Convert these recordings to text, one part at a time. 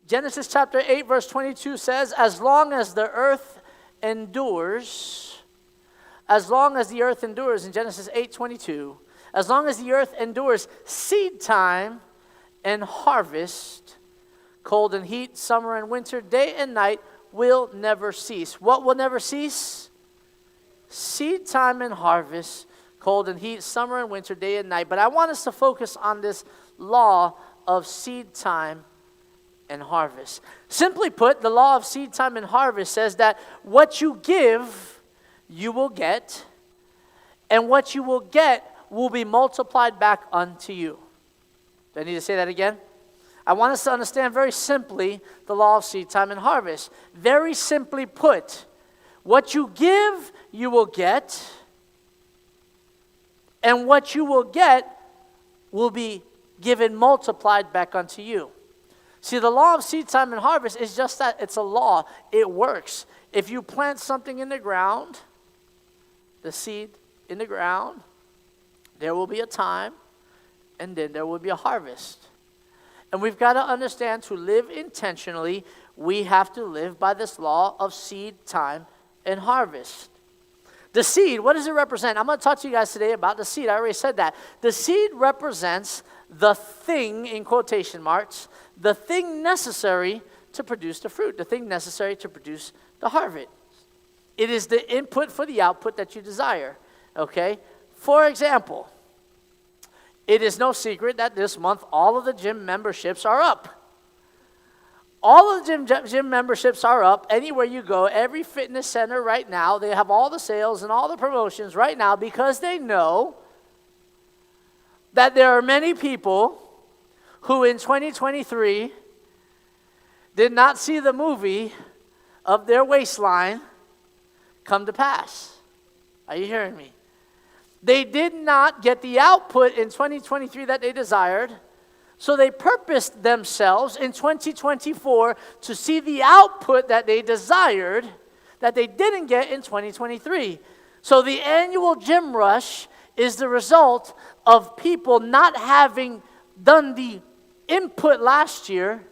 Genesis chapter 8, verse 22 says, as long as the earth endures, as long as the earth endures, in Genesis 8:22, as long as the earth endures, seed time and harvest, cold and heat, summer and winter, day and night will never cease. What will never cease? Seed time and harvest, cold and heat, summer and winter, day and night. But I want us to focus on this law of seed time and harvest. Simply put, the law of seed time and harvest says that what you give, you will get, and what you will get will be multiplied back unto you. Do I need to say that again? I want us to understand very simply the law of seed time and harvest. Very simply put, what you give, you will get, and what you will get will be given multiplied back unto you. See, the law of seed time and harvest is just that. It's a law. It works. If you plant something in the ground, the seed in the ground, there will be a time, and then there will be a harvest. And we've got to understand, to live intentionally, we have to live by this law of seed time and harvest. The seed, what does it represent? I'm going to talk to you guys today about the seed. I already said that. The seed represents the thing, in quotation marks, the thing necessary to produce the fruit, the thing necessary to produce the harvest. It is the input for the output that you desire, okay? For example, it is no secret that this month all of the gym memberships are up. All of the gym memberships are up. Anywhere you go, every fitness center right now, they have all the sales and all the promotions right now because they know that there are many people who in 2023 did not see the movie of their waistline come to pass. Are you hearing me? They did not get the output in 2023 that they desired, so they purposed themselves in 2024 to see the output that they desired that they didn't get in 2023. So the annual gym rush is the result of people not having done the input last year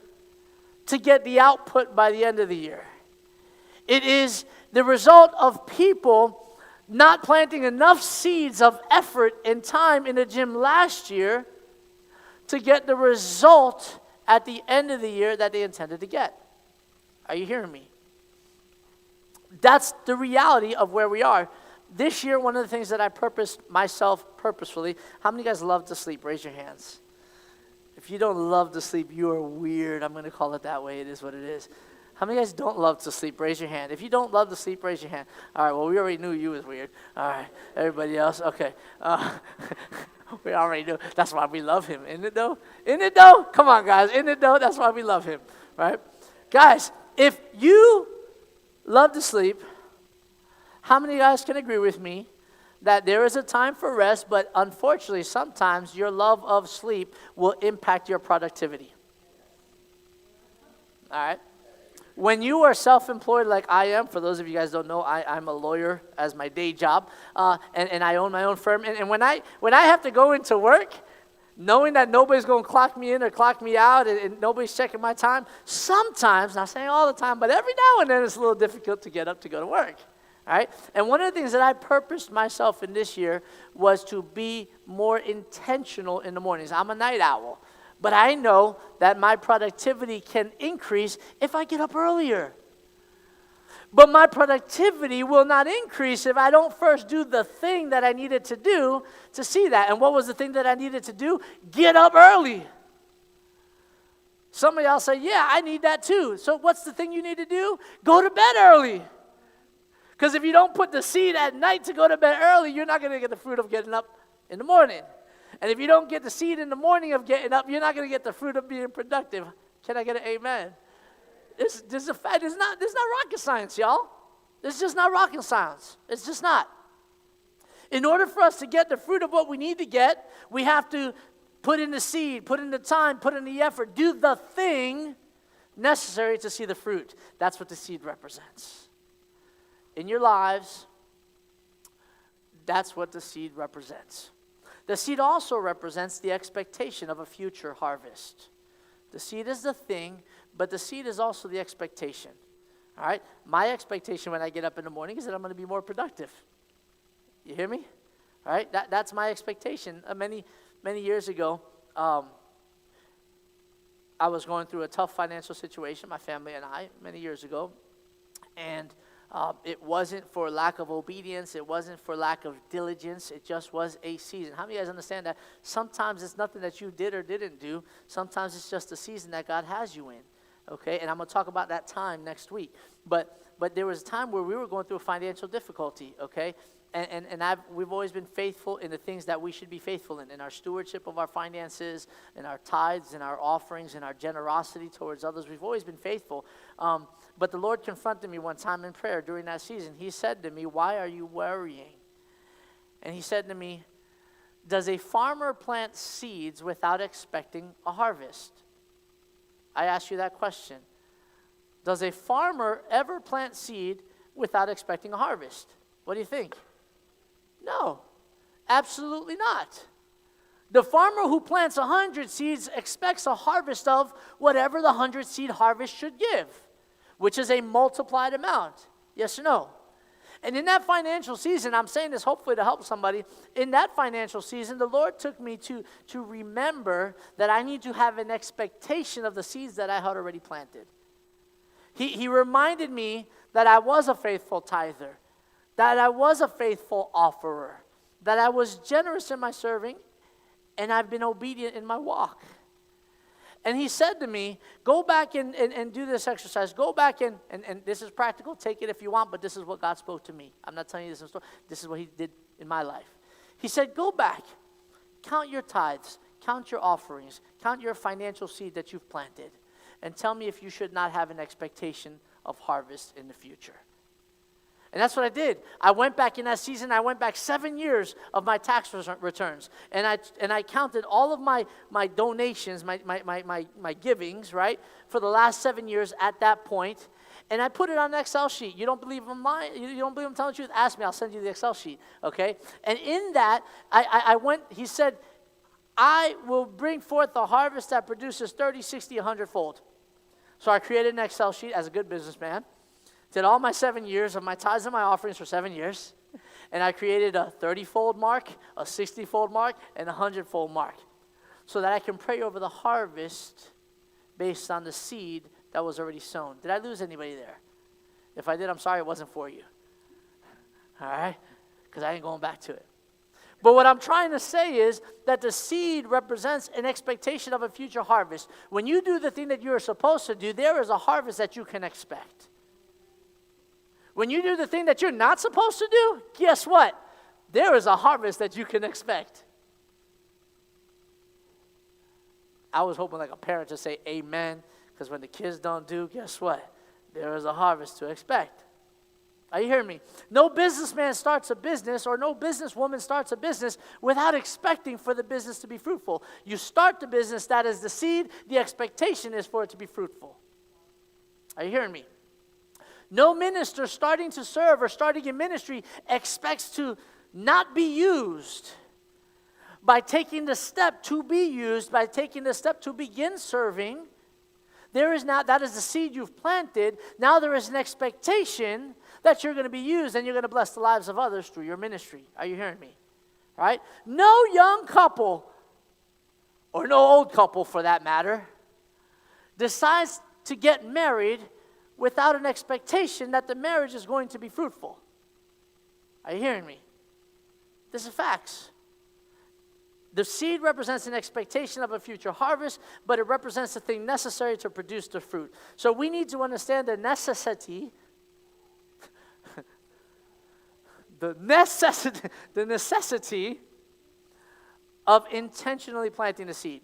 to get the output by the end of the year. It is the result of people not planting enough seeds of effort and time in the gym last year to get the result at the end of the year that they intended to get. Are you hearing me? That's the reality of where we are. This year, one of the things that I purposed myself purposefully, how many of you guys love to sleep? Raise your hands. If you don't love to sleep, you are weird. I'm going to call it that way. It is what it is. How many of you guys don't love to sleep? Raise your hand. If you don't love to sleep, raise your hand. All right, well, we already knew you was weird. All right, everybody else? Okay. We already knew. That's why we love him. Isn't it, though? Isn't it, though? Come on, guys. Isn't it, though? That's why we love him, right? Guys, if you love to sleep, how many of you guys can agree with me that there is a time for rest, but unfortunately, sometimes your love of sleep will impact your productivity? All right? When you are self-employed like I am, for those of you guys who don't know, I'm a lawyer as my day job, and I own my own firm. And when I have to go into work, knowing that nobody's going to clock me in or clock me out, and nobody's checking my time, sometimes, not saying all the time, but every now and then it's a little difficult to get up to go to work. All right? And one of the things that I purposed myself in this year was to be more intentional in the mornings. I'm a night owl. But I know that my productivity can increase if I get up earlier. But my productivity will not increase if I don't first do the thing that I needed to do to see that. And what was the thing that I needed to do? Get up early. Some of y'all say, yeah, I need that too. So what's the thing you need to do? Go to bed early. Because if you don't put the seed at night to go to bed early, you're not going to get the fruit of getting up in the morning. And if you don't get the seed in the morning of getting up, you're not going to get the fruit of being productive. Can I get an amen? This is a fact. This is not rocket science, y'all. This is just not rocket science. It's just not. In order for us to get the fruit of what we need to get, we have to put in the seed, put in the time, put in the effort, do the thing necessary to see the fruit. That's what the seed represents. In your lives, that's what the seed represents. The seed also represents the expectation of a future harvest. The seed is the thing but the seed is also the expectation. All right? My expectation when I get up in the morning is that I'm going to be more productive. You hear me? All right? That's my expectation. Many years ago, I was going through a tough financial situation, my family and I, many years ago. And it wasn't for lack of obedience. It wasn't for lack of diligence. It just was a season. How many of you guys understand that sometimes it's nothing that you did or didn't do. Sometimes it's just a season that God has you in. Okay? And I'm going to talk about that time next week. But there was a time where we were going through a financial difficulty, okay? And we've always been faithful in the things that we should be faithful in our stewardship of our finances, in our tithes, in our offerings, in our generosity towards others. We've always been faithful. But the Lord confronted me one time in prayer during that season. He said to me, "Why are you worrying?" And he said to me, "Does a farmer plant seeds without expecting a harvest?" I ask you that question. Does a farmer ever plant seed without expecting a harvest? What do you think? No, absolutely not. The farmer who plants 100 seeds expects a harvest of whatever the 100 seed harvest should give, which is a multiplied amount. Yes or no? And in that financial season, I'm saying this hopefully to help somebody, in that financial season, the Lord took me to remember that I need to have an expectation of the seeds that I had already planted. He reminded me that I was a faithful tither, that I was a faithful offerer, that I was generous in my serving, and I've been obedient in my walk. And he said to me, go back and do this exercise. Go back and this is practical. Take it if you want, but this is what God spoke to me. I'm not telling you this in a story. This is what he did in my life. He said, go back, count your tithes, count your offerings, count your financial seed that you've planted, and tell me if you should not have an expectation of harvest in the future. And that's what I did. I went back in that season. I went back 7 years of my tax returns. And I counted all of my donations, my givings, right, for the last 7 years at that point. And I put it on an Excel sheet. You don't believe I'm lying? You don't believe I'm telling the truth? Ask me. I'll send you the Excel sheet, okay? And in that, I went, he said, I will bring forth a harvest that produces 30, 60, 100-fold. So I created an Excel sheet as a good businessman. Did all my 7 years of my tithes and my offerings for 7 years. And I created a 30-fold mark, a 60-fold mark, and a 100-fold mark. So that I can pray over the harvest based on the seed that was already sown. Did I lose anybody there? If I did, I'm sorry, it wasn't for you. All right? Because I ain't going back to it. But what I'm trying to say is that the seed represents an expectation of a future harvest. When you do the thing that you are supposed to do, there is a harvest that you can expect. When you do the thing that you're not supposed to do, guess what? There is a harvest that you can expect. I was hoping like a parent to say amen, because when the kids don't do, guess what? There is a harvest to expect. Are you hearing me? No businessman starts a business or no businesswoman starts a business without expecting for the business to be fruitful. You start the business, that is the seed. The expectation is for it to be fruitful. Are you hearing me? No minister starting to serve or starting in ministry expects to not be used. By taking the step to be used, by taking the step to begin serving, that is the seed you've planted. Now there is an expectation that you're going to be used and you're going to bless the lives of others through your ministry. Are you hearing me? Right? No young couple, or no old couple for that matter, decides to get married without an expectation that the marriage is going to be fruitful. Are you hearing me? This is facts. The seed represents an expectation of a future harvest, but it represents the thing necessary to produce the fruit. So we need to understand the necessity of intentionally planting the seed.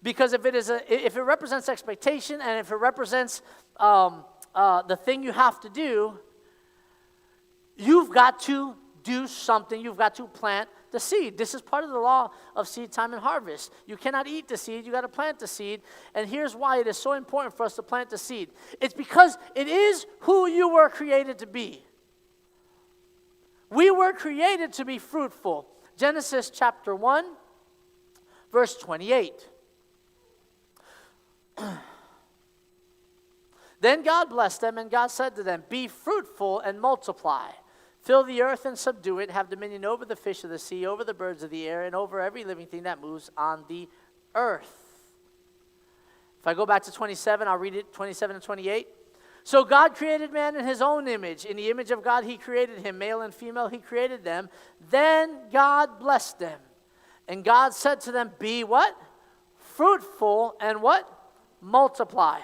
Because if it represents expectation and if it represents the thing you have to do, you've got to do something. You've got to plant the seed. This is part of the law of seed time and harvest. You cannot eat the seed. You got to plant the seed. And here's why it is so important for us to plant the seed. It's because it is who you were created to be. We were created to be fruitful. Genesis chapter 1, verse 28. Then God blessed them, and God said to them, be fruitful and multiply. Fill the earth and subdue it. Have dominion over the fish of the sea, over the birds of the air, and over every living thing that moves on the earth. If I go back to 27, I'll read it, 27 and 28. So God created man in his own image. In the image of God he created him. Male and female he created them. Then God blessed them. And God said to them, be what? Fruitful and what? Multiply.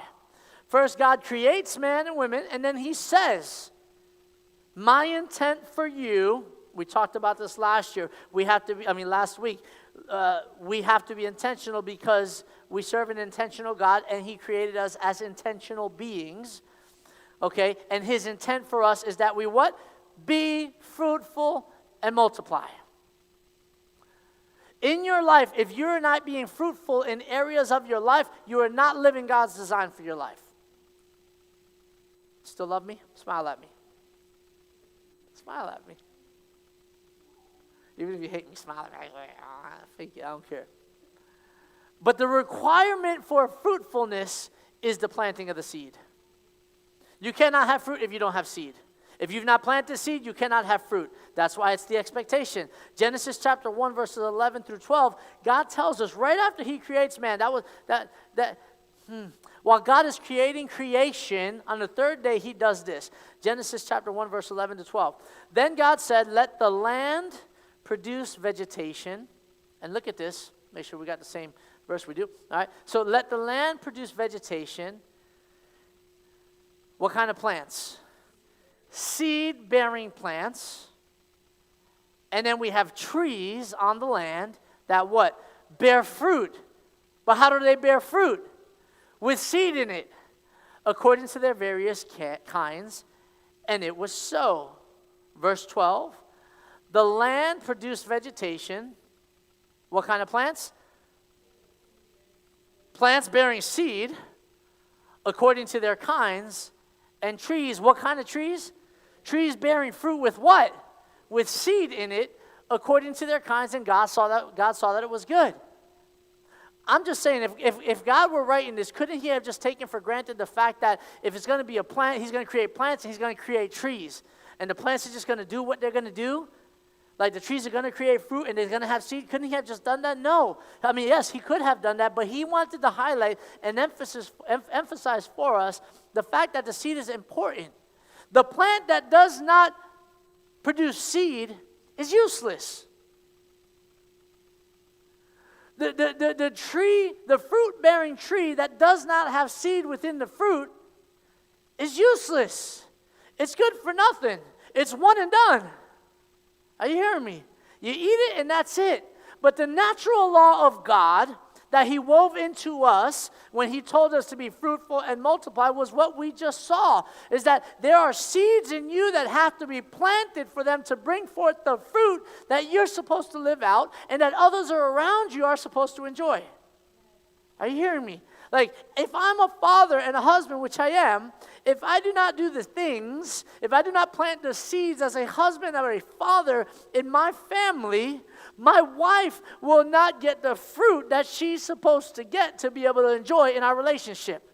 First, God creates man and women, and then he says, my intent for you, we talked about this last week, we have to be intentional because we serve an intentional God, and he created us as intentional beings, okay? And his intent for us is that we what? Be fruitful and multiply. In your life, if you're not being fruitful in areas of your life, you are not living God's design for your life. Still love me? Smile at me. Smile at me. Even if you hate me, smile at me. Thank you, I don't care. But the requirement for fruitfulness is the planting of the seed. You cannot have fruit if you don't have seed. If you've not planted seed, you cannot have fruit. That's why it's the expectation. Genesis chapter 1, verses 11 through 12, God tells us right after he creates man, while God is creating creation, on the third day he does this. Genesis chapter 1, verse 11 to 12. Then God said, let the land produce vegetation. And look at this. Make sure we got the same verse we do. All right. So let the land produce vegetation. What kind of plants? Seed-bearing plants. And then we have trees on the land that what? Bear fruit. But how do they bear fruit? With seed in it, according to their various kinds. And it was so. Verse 12. The land produced vegetation. What kind of plants? Plants bearing seed, according to their kinds. And trees, what kind of trees? Trees bearing fruit with what? With seed in it, according to their kinds, and God saw that it was good. I'm just saying, if God were writing this, couldn't he have just taken for granted the fact that if it's going to be a plant, he's going to create plants and he's going to create trees. And the plants are just going to do what they're going to do? Like the trees are going to create fruit and they're going to have seed. Couldn't he have just done that? No. I mean, yes, he could have done that, but he wanted to highlight and emphasize for us the fact that the seed is important. The plant that does not produce seed is useless. The tree, the fruit-bearing tree that does not have seed within the fruit is useless. It's good for nothing. It's one and done. Are you hearing me? You eat it and that's it. But the natural law of God that he wove into us when he told us to be fruitful and multiply was what we just saw, is that there are seeds in you that have to be planted for them to bring forth the fruit that you're supposed to live out and that others are around you are supposed to enjoy. Are you hearing me? Like, if I'm a father and a husband, which I am, if I do not do the things, if I do not plant the seeds as a husband or a father in my family, my wife will not get the fruit that she's supposed to get to be able to enjoy in our relationship.